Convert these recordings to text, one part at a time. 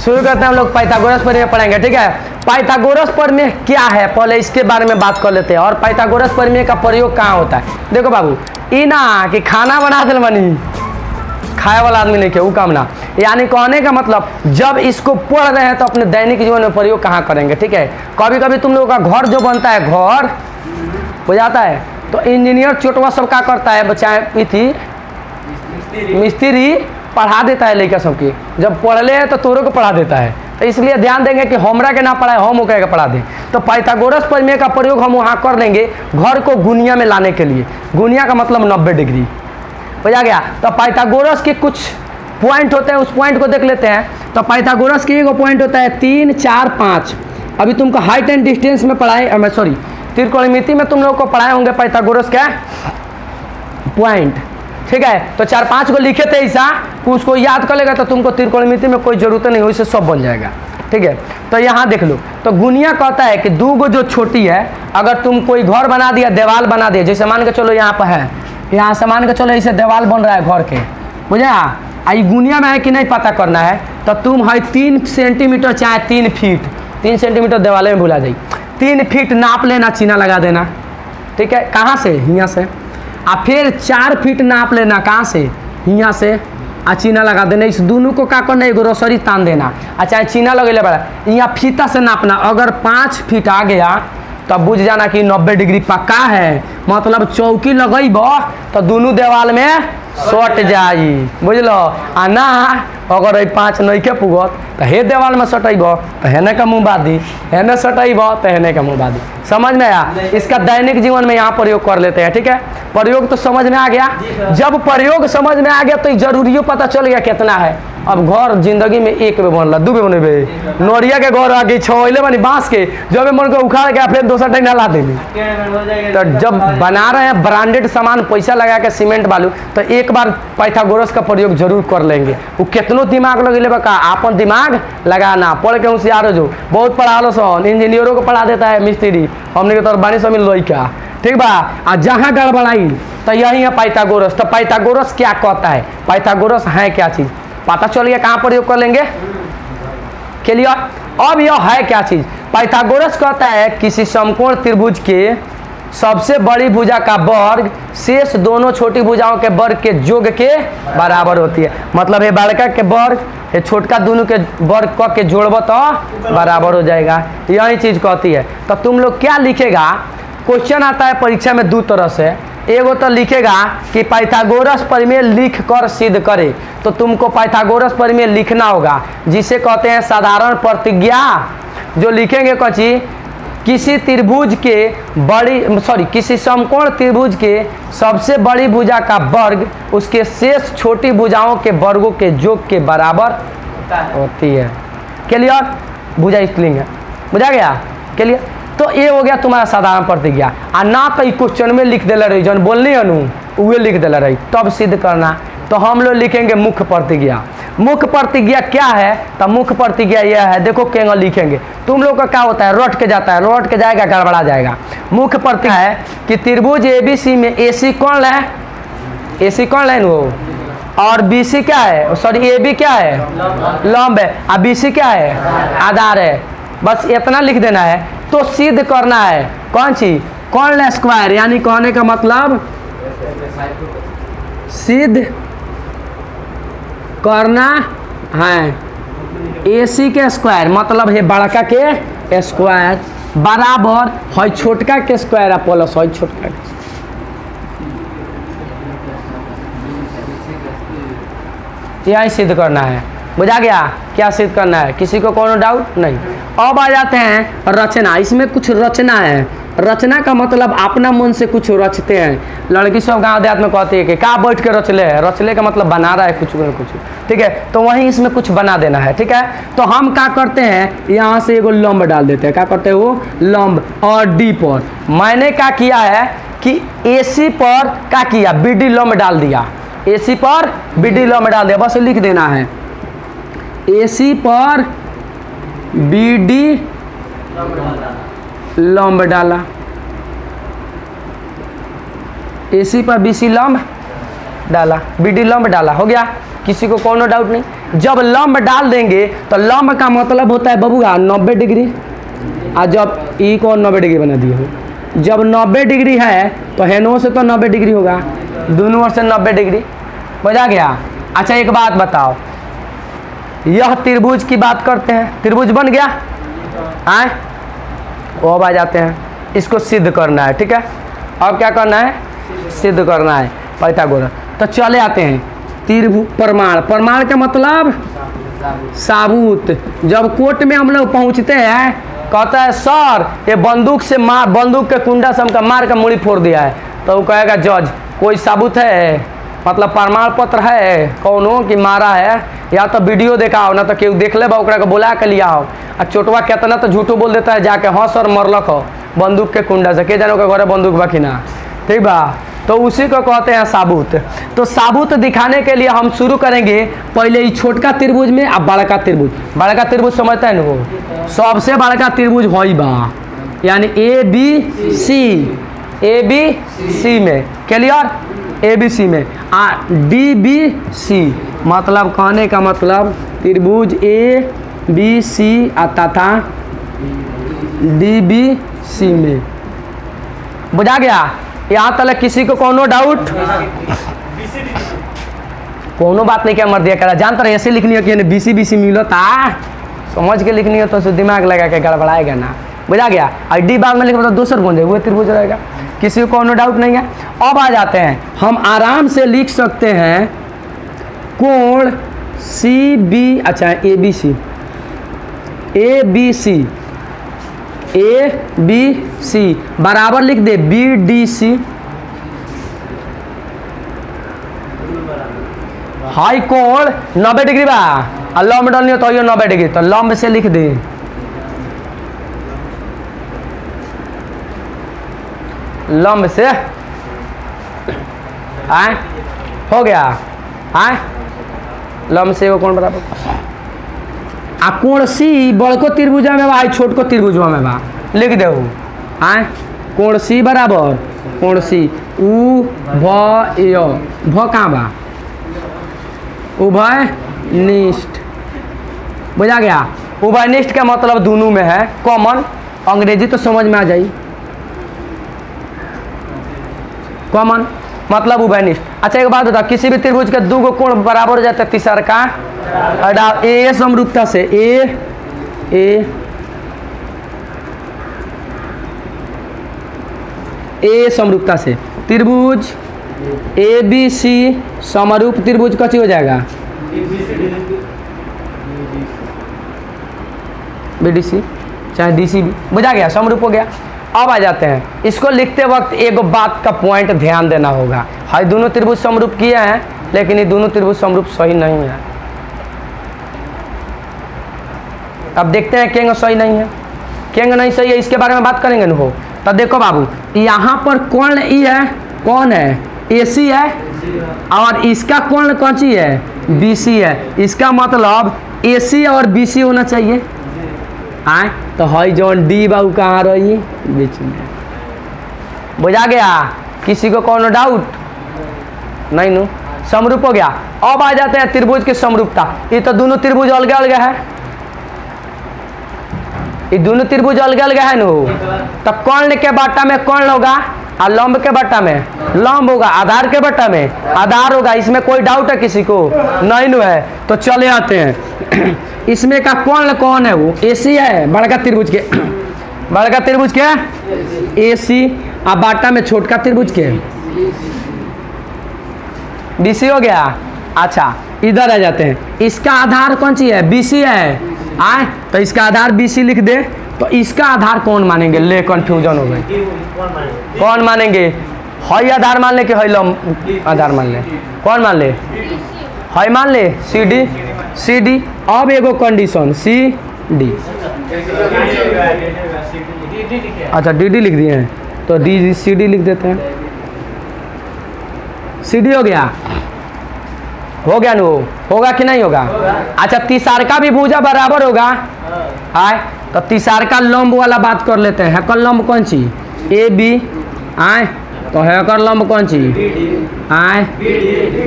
शुरू करते हैं हम लोग पाइथागोरस प्रमेय पढ़ेंगे, ठीक है। पाइथागोरस प्रमेय क्या है पहले इसके बारे में बात कर लेते हैं, और पाइथागोरस प्रमेय का प्रयोग कहाँ होता है। देखो बाबू, ई ना कि खाना बना दिल बनी खाए वाला आदमी नहीं के वो काम ना, यानी कहने का मतलब जब इसको पढ़ रहे हैं तो अपने दैनिक जीवन में प्रयोग कहाँ करेंगे, ठीक है। कभी कभी तुम लोगों का घर जो बनता है, घर हो जाता है तो इंजीनियर चोटवा सब क्या करता है, बच्चा मिस्त्री पढ़ा देता है लड़का सबके, जब पढ़ ले तो तोरों को पढ़ा देता है। तो इसलिए ध्यान देंगे कि हमरा के ना पढ़ाए, हम ओके के पढ़ा दें। तो पाइथागोरस प्रमेय का प्रयोग हम वहाँ कर लेंगे घर को गुनिया में लाने के लिए। गुनिया का मतलब 90 डिग्री, बुझा गया। तो पाइथागोरस के कुछ पॉइंट होते हैं, उस पॉइंट को देख लेते हैं। तो पाइथागोरस के एक पॉइंट होता है 3, 4, 5। अभी तुमको हाइट एंड डिस्टेंस में पढ़ाए, सॉरी त्रिकोणमिति में तुम लोग को पढ़ाए होंगे पाइथागोरस का पॉइंट, ठीक है। तो 4-5 को लिखे थे ऐसा, उसको याद कर लेगा तो तुमको त्रिकोणमिति में कोई जरूरत नहीं, वैसे सब बन जाएगा, ठीक है। तो यहाँ देख लो, तो गुनिया कहता है कि 2 गो जो छोटी है, अगर तुम कोई घर बना दिया, दीवार बना दिया, जैसे मान के चलो यहाँ पर है, यहाँ से मान के चलो ऐसे दीवार बन रहा है घर के, बुझा। आई गुनिया में है कि नहीं पता करना है, तो तुम है 3 सेंटीमीटर चाहे 3 फीट, 3 सेंटीमीटर दीवार में भुला जाए, 3 फीट नाप लेना, चीना लगा देना, ठीक है। कहाँ से? यहाँ से। आ फिर 4 फीट नाप लेना, कहाँ से? यहाँ से। आ चीना लगा देना। इस दोनों को क्या करना, एगो रसरी तान देना, चाहे चीना लगे बड़ा, यहाँ फीता से नापना। अगर 5 फीट आ गया तब बुझ जाना कि 90 डिग्री पक्का है, मतलब चौकी लगेब तो दोनों दीवार में सट जाई, बुझलो। आ ना अगर 5 नहीं के पुगत तो हे दीवार में सटेब तो हेने का मुँह बादी, हेने सटेब तो हेने का मुँह बादी। समझ में आया? इसका दैनिक जीवन में यहाँ प्रयोग कर लेते हैं, ठीक है। प्रयोग तो समझ में आ गया। जब प्रयोग समझ में आ गया तो जरूरियों पता चल गया कितना है। अब घर जिंदगी में 1 में बनला, 2 में बनेबे। नोरिया के घर आगे 6 बनी बांस के, जब मन को उखाड़ के फिर दूसरा टाइम ला देंगे। तो जब बना रहे हैं ब्रांडेड सामान, पैसा लगा के सीमेंट बालू, तो एक बार पाइथागोरस का प्रयोग जरूर कर लेंगे। वो कितनों दिमाग लगे का अपन दिमाग लगाना, पढ़ के होशियार हो जो। बहुत पढ़ा लो सन, इंजीनियरों को पढ़ा देता है मिस्त्री, हमने के तौर बानी सब मिल लइका, ठीक बा। आ जहाँ गड़बड़ाई तो यही है पाइथागोरस। तो पाइथागोरस क्या कहता है, पाइथागोरस है क्या चीज़, पता चल गया। कहाँ प्रयोग कर लेंगे क्लियर। अब यह है क्या चीज़, पाइथागोरस कहता है किसी समकोण त्रिभुज के सबसे बड़ी भुजा का वर्ग शेष दोनों छोटी भुजाओं के वर्ग के योग के बराबर होती है। मतलब ये बड़का के वर्ग, ये छोटका दोनों के वर्ग क के जोड़ब तो बराबर हो जाएगा, यही चीज़ कहती है। तो तुम लोग क्या लिखेगा, क्वेश्चन आता है परीक्षा में 2 तरह से। एगो तो लिखेगा कि पाइथागोरस प्रमेय लिख कर सिद्ध करे, तो तुमको पाइथागोरस प्रमेय लिखना होगा, जिसे कहते हैं साधारण प्रतिज्ञा। जो लिखेंगे कची, किसी त्रिभुज के किसी समकोण त्रिभुज के सबसे बड़ी भुजा का वर्ग उसके शेष छोटी भुजाओं के वर्गों के योग के बराबर होती है। क्लियर? भुजा स्त्रीलिंग है, बुझा गया? क्लियर? तो ये हो गया तुम्हारा साधारण प्रतिज्ञा। आ ना तो क्वेश्चन में लिख देला रही, जन बोलनी अनु वे लिख देला रही, तब सिद्ध करना। तो हम लोग लिखेंगे मुख्य प्रतिज्ञा। मुख्य प्रतिज्ञा क्या है, तो मुख्य प्रतिज्ञा यह है, देखो केंगल लिखेंगे। तुम लोग का क्या होता है, रट के जाता है, रट के जाएगा गड़बड़ा जाएगा। मुख्य प्रतिज्ञा है कि त्रिभुज ABC में AC कौन है, AC कौन लाइन हो, और BC क्या है, सॉरी AB क्या है, लंब है, और BC क्या है, आधार है। बस इतना लिख देना है, तो सिद्ध करना है कौन सी, कौन स्क्वायर, यानी कहने का मतलब सिद्ध करना है AC के स्क्वायर, मतलब है बड़का के स्क्वायर बराबर है छोटका के स्क्वायर प्लस है छोटका के। यही सिद्ध करना है, बुझा गया? क्या सिद्ध करना है, किसी को कोनो डाउट नहीं। अब आ जाते हैं रचना। इसमें कुछ रचना है। रचना का मतलब अपना मन से कुछ रचते हैं। लड़की सब गाँव देहात में कहती है कि क्या बैठ के रचले है, रचले का मतलब बना रहा है कुछ न कुछ, ठीक है। तो वहीं इसमें कुछ बना देना है, ठीक है। तो हम क्या करते हैं, यहाँ से एगो लंब डाल देते हैं। क्या करते हैं, वो लंब। और D पर मैंने क्या किया है कि AC पर क्या किया, BD लंब डाल दिया। AC पर BD लंब डाल दिया, बस लिख देना है AC पर BD लंब डाला, AC पर BC लंब डाला, BD लंब डाला, हो गया। किसी को कोनो डाउट नहीं। जब लंब डाल देंगे तो लंब का मतलब होता है बबुआ 90 डिग्री, और जब ई को 90 डिग्री बना दिए हो, जब 90 डिग्री है तो हेनो से तो 90 डिग्री होगा, दोनों ओर से 90 डिग्री। बजा गया। अच्छा एक बात बताओ, यह त्रिभुज की बात करते हैं, त्रिभुज बन गया आए, वो अब आ जाते हैं, इसको सिद्ध करना है। ठीक है, अब क्या करना है, सिद्ध करना है पाइथागोरस। तो चले आते हैं त्रिभुज प्रमाण। प्रमाण का मतलब साबूत। जब कोर्ट में हम लोग पहुंचते हैं, कहता है सर ये बंदूक से मार, बंदूक के कुंडा से हमका मार के मुड़ी फोड़ दिया है, तो वो कहेगा जज कोई साबूत है, मतलब प्रमाण पत्र है कौनो कि मारा है, या तो वीडियो देखा हो ना तो केहू देख ले बा ओकरा के बुला के लिया हो। आ चोटवा कितना तो झूठो बोल देता है जाके, हाँ सर मरलक हो बंदूक के कुंडा से, के जानो के घरे बंदूक बा कि ना। ठीक बा, तो उसी को कहते हैं साबूत। तो साबूत दिखाने के लिए हम शुरू करेंगे पहले ही छोटका त्रिभुज में, अब बड़का त्रिभुज। बड़का त्रिभुज समझते हैं ना, वो सबसे बड़का त्रिभुज होई बा, यानी ए बी सी, ए बी सी में क्लियर, ए बी सी में आ डी बी सी, मतलब कहने का मतलब त्रिभुज ए बी सी तथा डी बी सी में। बुझा गया? यहाँ तक किसी को कोनो डाउट? कोनो बात नहीं, क्या मर दिया करा, जानता रहे ऐसे लिखनी है कि बीसी बीसी मिलता, समझ के लिखनी है तो दिमाग लगा के गड़बड़ाएगा ना। बुझा गया? और डी बाद में लिखा तो दूसर बन जाए, वो त्रिभुज रहेगा। किसी को कोनो डाउट नहीं है? अब आ जाते हैं, हम आराम से लिख सकते हैं कोण सी बी, अच्छा A B C, A B C, A B C बराबर लिख दे बी डी सी। हाई कोण 90 डिग्री बा, और लंब डालनी हो तो ये 90 डिग्री, तो लंब से लिख दे, लंब से आए, हो गया आए, लंब से वो कोण बराबर आ कोण सी बड़को त्रिभुजा में बा, छोट को त्रिभुजा में बा, लिख दे आए, कोण सी बराबर कोण सी उ भ कहाँ बा, उभय निष्ठ। बुझा गया? उभय निष्ठ का मतलब दोनों में है, कॉमन, अंग्रेजी तो समझ में आ जाई, कॉमन मतलब उभयनिष्ठ। अच्छा एक बात बता, किसी भी त्रिभुज के दो गो कोण बराबर हो जाते हैं, तीसरा का ए समरूपता से, ए समरूपता से त्रिभुज ए बी सी समरूप त्रिभुज कची हो जाएगा, बी डी सी चाहे डी सी बी। बुझा गया? समरूप हो गया। अब आ जाते हैं, इसको लिखते वक्त एक बात का पॉइंट ध्यान देना होगा, हाई दोनों त्रिभुज समरूप किए हैं, लेकिन ये दोनों त्रिभुज समरूप सही नहीं है। अब देखते हैं केंग सही नहीं है, केंग नहीं सही है, इसके बारे में बात करेंगे ना। हो तब देखो बाबू, यहाँ पर कोण ई है, कौन है, ए सी है, और इसका कोण कौन सी है, बी सी है। इसका मतलब ए सी और बी सी होना चाहिए। आए तो हई जौन डी बाबू कहाँ रही, बीच में। बुझा गया? किसी को कोनो डाउट नहीं नु? समरूप हो गया। अब आ जाते हैं त्रिभुज की समरूपता। ये तो दोनों त्रिभुज अलग अलग है, ये दोनों त्रिभुज अलग अलग है नु। तो कर्ण के बट्टा में कर्ण होगा, और लंब के बट्टा में लंब होगा, आधार के बट्टा में आधार होगा। इसमें कोई डाउट है किसी को? नहीं नु है। तो चले आते हैं, इसमें का कौन कौन है, वो ए सी है, बड़का त्रिभुज के, बड़का त्रिभुज के ए सी, और बाटा में छोटका त्रिभुज के बी सी हो गया। अच्छा इधर आ जाते हैं, इसका आधार कौन सी है, बी सी है। आए तो इसका आधार बी सी लिख दे, तो इसका आधार कौन मानेंगे, ले कंफ्यूजन हो गई, कौन मानेंगे, हई आधार मान ले कि हई लंब आधार मान ले, कौन मान ले, हई मान ले, सी डी, सी डी। अब एगो कंडीशन सी डी, अच्छा डी डी लिख दिए हैं, तो डी सी डी लिख देते हैं, सी डी हो गया, हो गया नो, होगा कि नहीं होगा? अच्छा तीसरा भी भुजा बराबर होगा, आए तो तीसरा का लंब वाला बात कर लेते हैं। हैकर लंब कौन सी, ए बी, आए तो हैकर लंब कौन सी, आए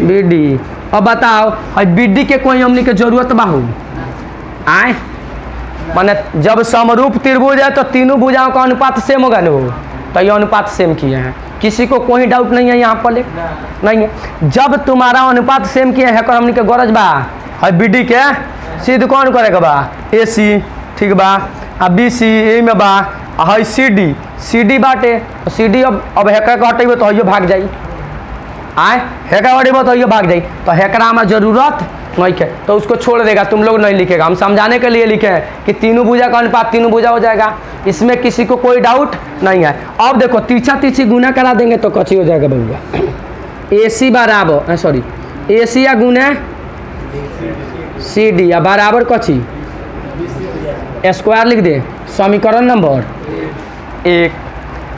बी डी। अब बताओ बी डी के कोई हमनी के जरूरत बा हो आए माने जब समरूप त्रिभुज है तो तीनों भुजाओं का अनुपात सेम होगा ना हो, तो ये अनुपात सेम किए हैं, किसी को कोई डाउट नहीं है यहाँ पर नहीं है। जब तुम्हारा अनुपात सेम किया है हमनी के गरज बा है बी डी के सिद्ध कौन करेगा बा ए सी ठीक बा आ बी सी ए में बा है सी डी बाटे तो सी डी अब हेकर के हटेबे तो यो भाग जाई आए हेकर हटेबे तो यो भाग जाई, तो हेकरा में जरूरत नहीं है तो उसको छोड़ देगा, तुम लोग नहीं लिखेगा, हम समझाने के लिए लिखे हैं कि तीनों भुजा का अनुपात तीनों भुजा हो जाएगा, इसमें किसी को कोई डाउट नहीं है। अब देखो तीछा तीछी गुना करा देंगे तो कची हो जाएगा बउआ ए सी बराबर सॉरी ए सी या गुना सी डी या बराबर कची स्क्वायर लिख दे समीकरण नंबर 1।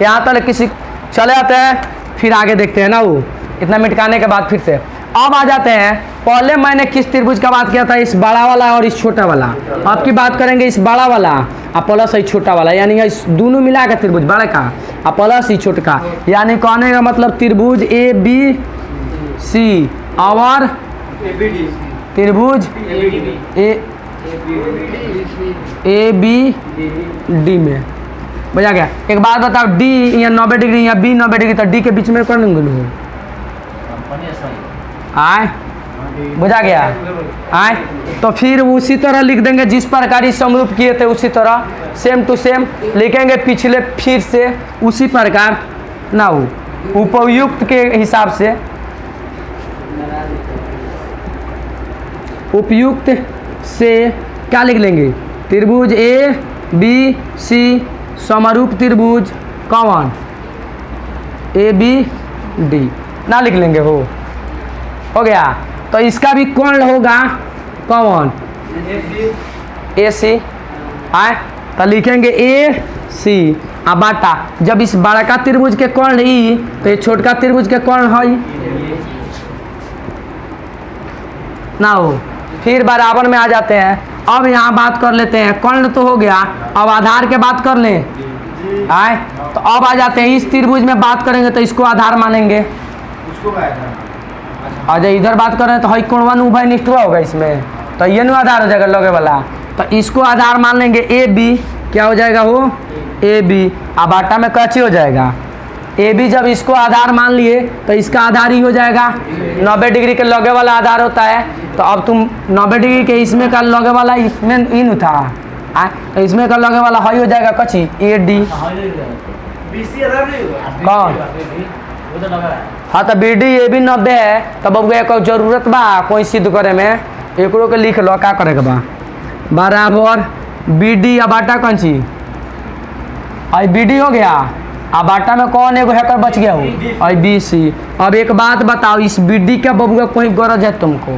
यहाँ तक किसी चले आते हैं फिर आगे देखते हैं ना, वो इतना मिटकाने के बाद फिर से अब आ जाते हैं। पहले मैंने किस त्रिभुज का बात किया था, इस बड़ा वाला और इस छोटा वाला। अब की बात करेंगे इस बड़ा वाला और प्लस इस छोटा वाला, यानी इस दोनों मिला के त्रिभुज बड़े का और प्लस ही छोटे का, यानी कहने का मतलब त्रिभुज ए बी सी और त्रिभुज ए बी डी में बजा गया। एक बात बताओ डी यहाँ 90 डिग्री या बी 90 डिग्री, तो डी के बीच में कौन हो आए बुझा गया आए, तो फिर उसी तरह लिख देंगे जिस प्रकार इस समरूप किए थे उसी तरह सेम टू सेम लिखेंगे पिछले, फिर से उसी प्रकार ना हो उपयुक्त के हिसाब से उपयुक्त से क्या लिख लेंगे त्रिभुज ए बी सी समरूप त्रिभुज कौन ए बी डी ना लिख लेंगे हो गया। तो इसका भी कौन होगा कौन ए सी आए, तो लिखेंगे ए सी आ बाटा, जब इस बड़का त्रिभुज के कौन ई तो ये छोटका त्रिभुज के कौन है ना हो। फिर बराबर में आ जाते हैं। अब यहाँ बात कर लेते हैं, कर्ण तो हो गया, अब आधार के बात कर लें आए, तो अब आ जाते हैं इस त्रिभुज में बात करेंगे तो इसको आधार मानेंगे, और इधर बात कर रहे हैं तो हई कोणवन उभय निष्ठुआ होगा इसमें, तो ये ना आधार हो जाएगा लगे वाला, तो इसको आधार मान लेंगे ए बी, क्या हो जाएगा हो ए बी, अब आटा में कच्ची हो जाएगा ए बी। जब इसको आधार मान लिए तो इसका आधार ही हो जाएगा 90 डिग्री के लगे वाला आधार होता है, तो अब तुम 90 डिग्री के इसमें का लगे वाला इसमें इन था तो इसमें का लगे वाला हई हो जाएगा कच्ची ए डी कौन हाँ, तो बी डी ए बी 90 है, तब अब एक जरूरत बा कोई सिद्ध करे में, एक के लिख लो क्या करे बा बराबर बी डी या बाटा कौन सी आई बी डी हो गया, अब बाटा में कौन एगो हैकर बच गया हो आई बी सी। अब एक बात बताओ इस बी डी का बबुआ कोई गरज है तुमको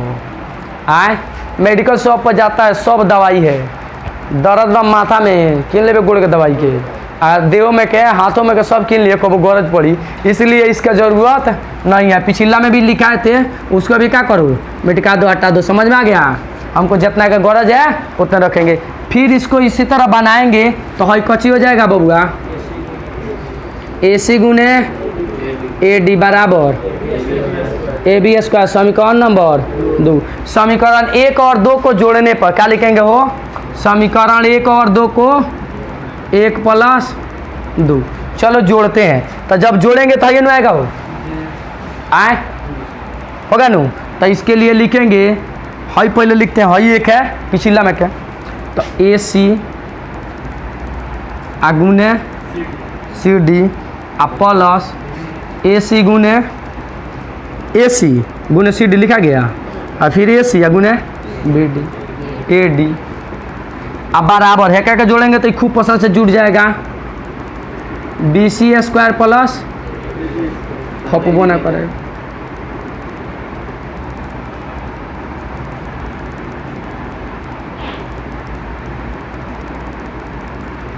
आए, मेडिकल शॉप पर जाता है सब दवाई है, दर्द बा माथा में किन लेबे गुड़ के दवाई के, देव में के हाथों में के सब किन लिए को गरज पड़ी, इसलिए इसका ज़रूरत नहीं है। पिछला में भी लिखाए थे उसको भी क्या करो मिटका दो हटा दो, समझ में आ गया। हमको जितना का गरज है उतना रखेंगे, फिर इसको इसी तरह बनाएंगे तो हई कच्ची हो जाएगा बबुआ ए सी गुने ए डी बराबर ए बी स्क्वायर समीकरण नंबर 2। समीकरण 1 और 2 को जोड़ने पर क्या लिखेंगे हो समीकरण 1 और 2 को 1 प्लस 2, चलो जोड़ते हैं, तो जब जोड़ेंगे तो ये ना आएगा हो आए होगा नू, तो इसके लिए लिखेंगे हई पहले लिखते हैं हई एक है पिछला में क्या, तो ए सी गुने सी डी आ प्लस ए सी गुने सी डी लिखा गया, और फिर ए सी गुने बी डी ए डी, अब बराबर है क्या जोड़ेंगे तो खूब पसंद से जुड़ जाएगा बी सी स्क्वायर प्लस हपबो ना करे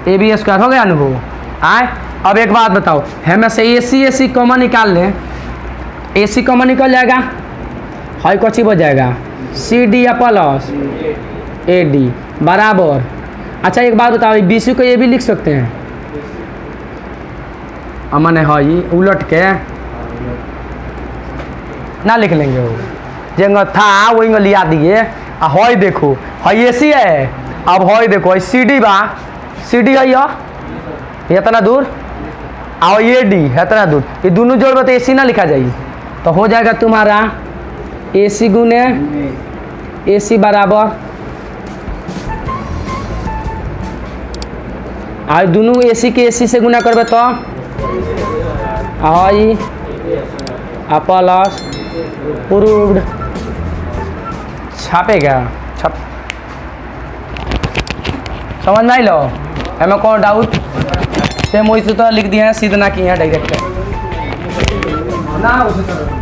ए बी स्क्वायर हो गया अनुभव आए। अब एक बात बताओ हमें से ए सी कॉमन निकाल लें, ए सी कॉमन निकल जाएगा हई कच्ची बच जाएगा सी डी या प्लस ए डी बराबर। अच्छा एक बात बताओ बी सी को ये भी लिख सकते हैं मैंने हई उलट के ना लिख लेंगे वो जेंगा था वही लिया दिए। आ हई देखो हई एसी है, अब हई देखो हई सीडी बा, सीडी है इतना दूर, और ये डी है इतना दूर, ये दोनों जोड़ तो एसी ना लिखा जाइए, तो हो जाएगा तुम्हारा एसी गुने एसी बराबर, और दोनों एसी के एसी से गुना करबे तो आई प्लस प्रूव्ड, छापेगा छप, समझ में आई लो, हमें कौन डाउट सेम वही तो लिख दिए हैं, सीधा ना किए हैं डायरेक्ट ना उसी तरह।